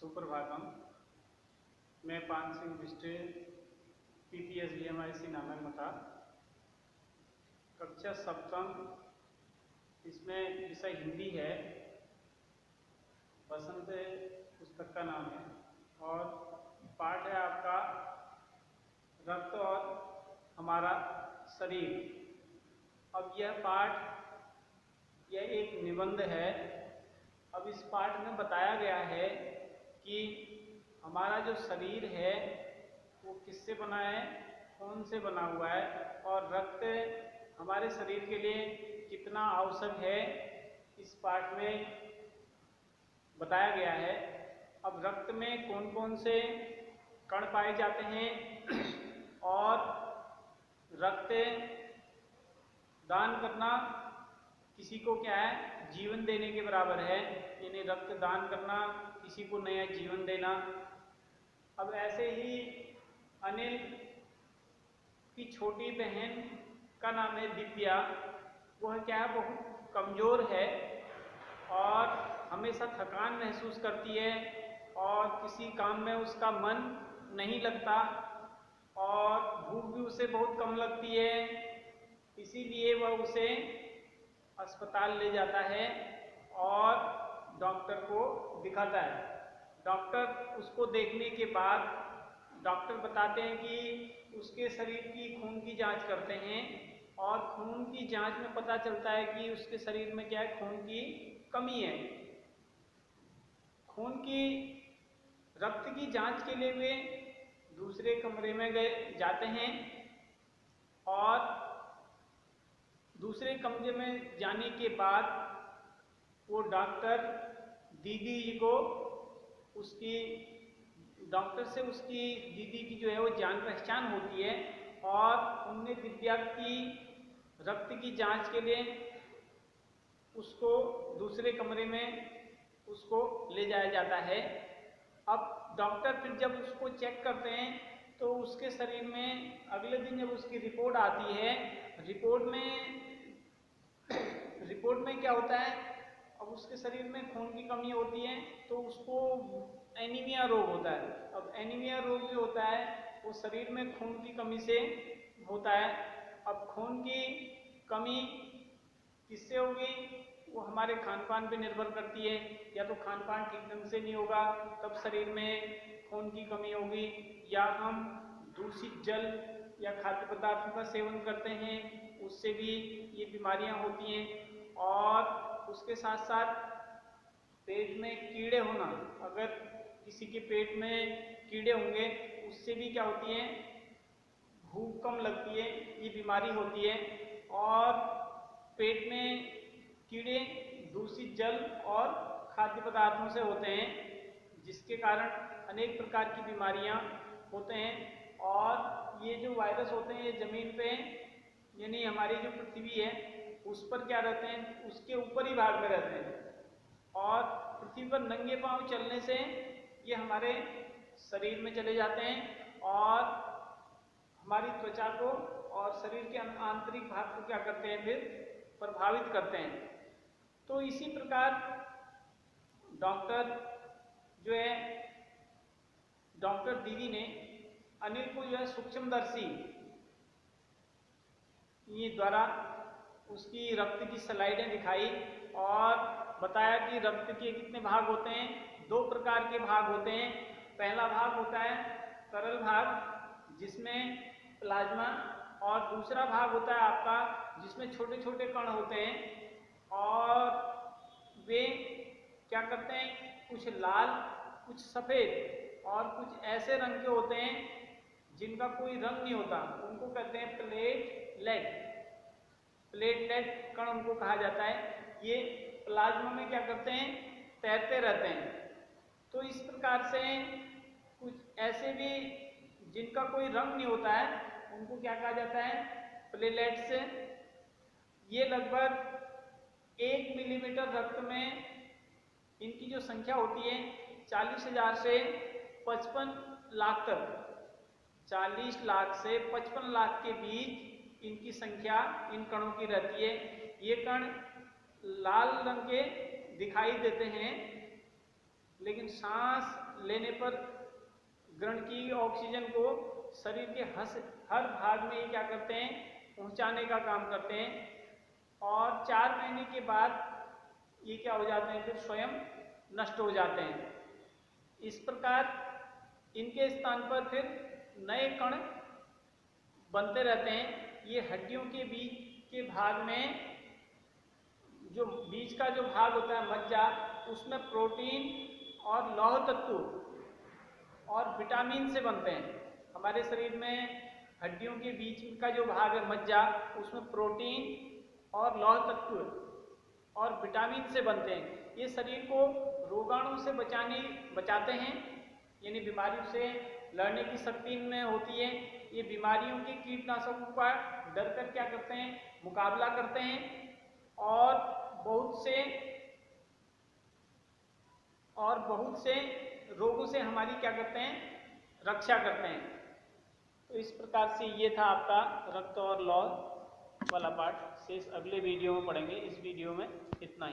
सुप्रभातम। मैं पान सिंह बिष्ट, PPSDMIC नामक मता, कक्षा सप्तम, इसमें विषय हिंदी है। बसंत पुस्तक का नाम है और पाठ है आपका रक्त और हमारा शरीर। अब यह पाठ एक निबंध है। अब इस पाठ में बताया गया है कि हमारा जो शरीर है वो किससे बना है, कौन से बना हुआ है और रक्त हमारे शरीर के लिए कितना आवश्यक है, इस पाठ में बताया गया है। अब रक्त में कौन कौन से कण पाए जाते हैं और रक्त दान करना किसी को क्या है, जीवन देने के बराबर है। यानी रक्त दान करना किसी को नया जीवन देना। अब ऐसे ही अनिल की छोटी बहन का नाम है दिव्या। वह क्या है, बहुत कमज़ोर है और हमेशा थकान महसूस करती है और किसी काम में उसका मन नहीं लगता और भूख भी उसे बहुत कम लगती है। इसीलिए वह उसे अस्पताल ले जाता है और डॉक्टर को दिखाता है। डॉक्टर उसको देखने के बाद डॉक्टर बताते हैं कि उसके शरीर की खून की जांच करते हैं और खून की जांच में पता चलता है कि उसके शरीर में क्या है, खून की कमी है। खून की रक्त की जांच के लिए वे दूसरे कमरे में जाते हैं और दूसरे कमरे में जाने के बाद वो डॉक्टर दीदी को डॉक्टर से उसकी दीदी की जो है वो जान पहचान होती है और उनने दिव्या की रक्त की जांच के लिए उसको दूसरे कमरे में उसको ले जाया जाता है। अब डॉक्टर फिर जब उसको चेक करते हैं तो उसके शरीर में अगले दिन जब उसकी रिपोर्ट आती है, रिपोर्ट में क्या होता है, अब उसके शरीर में खून की कमी होती है तो उसको एनीमिया रोग होता है। अब एनीमिया रोग जो होता है वो शरीर में खून की कमी से होता है। अब खून की कमी किससे होगी, वो हमारे खान पान पे निर्भर करती है। या तो खान पान ठीक ढंग से नहीं होगा तब शरीर में खून की कमी होगी, या हम दूषित जल या खाद्य पदार्थों का सेवन करते हैं, उससे भी ये बीमारियां होती हैं। और उसके साथ साथ पेट में कीड़े होना, अगर किसी के पेट में कीड़े होंगे उससे भी क्या होती है, भूख कम लगती है, ये बीमारी होती है। और पेट में कीड़े दूषित जल और खाद्य पदार्थों से होते हैं, जिसके कारण अनेक प्रकार की बीमारियां होते हैं। और ये जो वायरस होते हैं ये जमीन पे, यानी हमारी जो पृथ्वी है उस पर क्या रहते हैं, उसके ऊपरी भाग में रहते हैं और पृथ्वी पर नंगे पांव चलने से ये हमारे शरीर में चले जाते हैं और हमारी त्वचा को और शरीर के आंतरिक भाग को क्या करते हैं, फिर प्रभावित करते हैं। तो इसी प्रकार डॉक्टर दीदी ने अनिल को जो है सूक्ष्मदर्शी ये द्वारा उसकी रक्त की स्लाइडें दिखाई और बताया कि रक्त के कितने भाग होते हैं, 2 प्रकार के भाग होते हैं। पहला भाग होता है तरल भाग जिसमें प्लाज्मा, और दूसरा भाग होता है आपका जिसमें छोटे छोटे कण होते हैं और वे क्या करते हैं, कुछ लाल, कुछ सफ़ेद और कुछ ऐसे रंग के होते हैं जिनका कोई रंग नहीं होता, उनको कहते हैं प्लेटलेट कण उनको कहा जाता है। ये प्लाज्मा में क्या करते हैं, तैरते रहते हैं। तो इस प्रकार से कुछ ऐसे भी जिनका कोई रंग नहीं होता है उनको क्या कहा जाता है, प्लेटलेट्स। ये लगभग 1 मिलीमीटर रक्त में इनकी जो संख्या होती है 40,000 से 55 लाख तक, 40 लाख से 55 लाख के बीच इनकी संख्या इन कणों की रहती है। ये कण लाल रंग के दिखाई देते हैं, लेकिन सांस लेने पर ग्रहण की ऑक्सीजन को शरीर के हर भाग में ये क्या करते हैं, पहुंचाने का काम करते हैं। और 4 महीने के बाद ये क्या हो जाते हैं, फिर स्वयं नष्ट हो जाते हैं। इस प्रकार इनके स्थान पर फिर नए कण बनते रहते हैं। ये हड्डियों के बीच के भाग में, जो बीच का जो भाग होता है मज्जा, उसमें प्रोटीन और लौह तत्व और विटामिन से बनते हैं। हमारे शरीर में हड्डियों के बीच का जो भाग है मज्जा, उसमें प्रोटीन और लौह तत्व और विटामिन से बनते हैं। ये शरीर को रोगाणु से बचाते हैं, यानी बीमारियों से लड़ने की शक्ति इनमें होती है। ये बीमारियों के कीटनाशकों का डर कर क्या करते हैं, मुकाबला करते हैं और बहुत से रोगों से हमारी क्या करते हैं, रक्षा करते हैं। तो इस प्रकार से ये था आपका रक्त और लौह वाला पार्ट। शेष अगले वीडियो में पढ़ेंगे। इस वीडियो में इतना ही।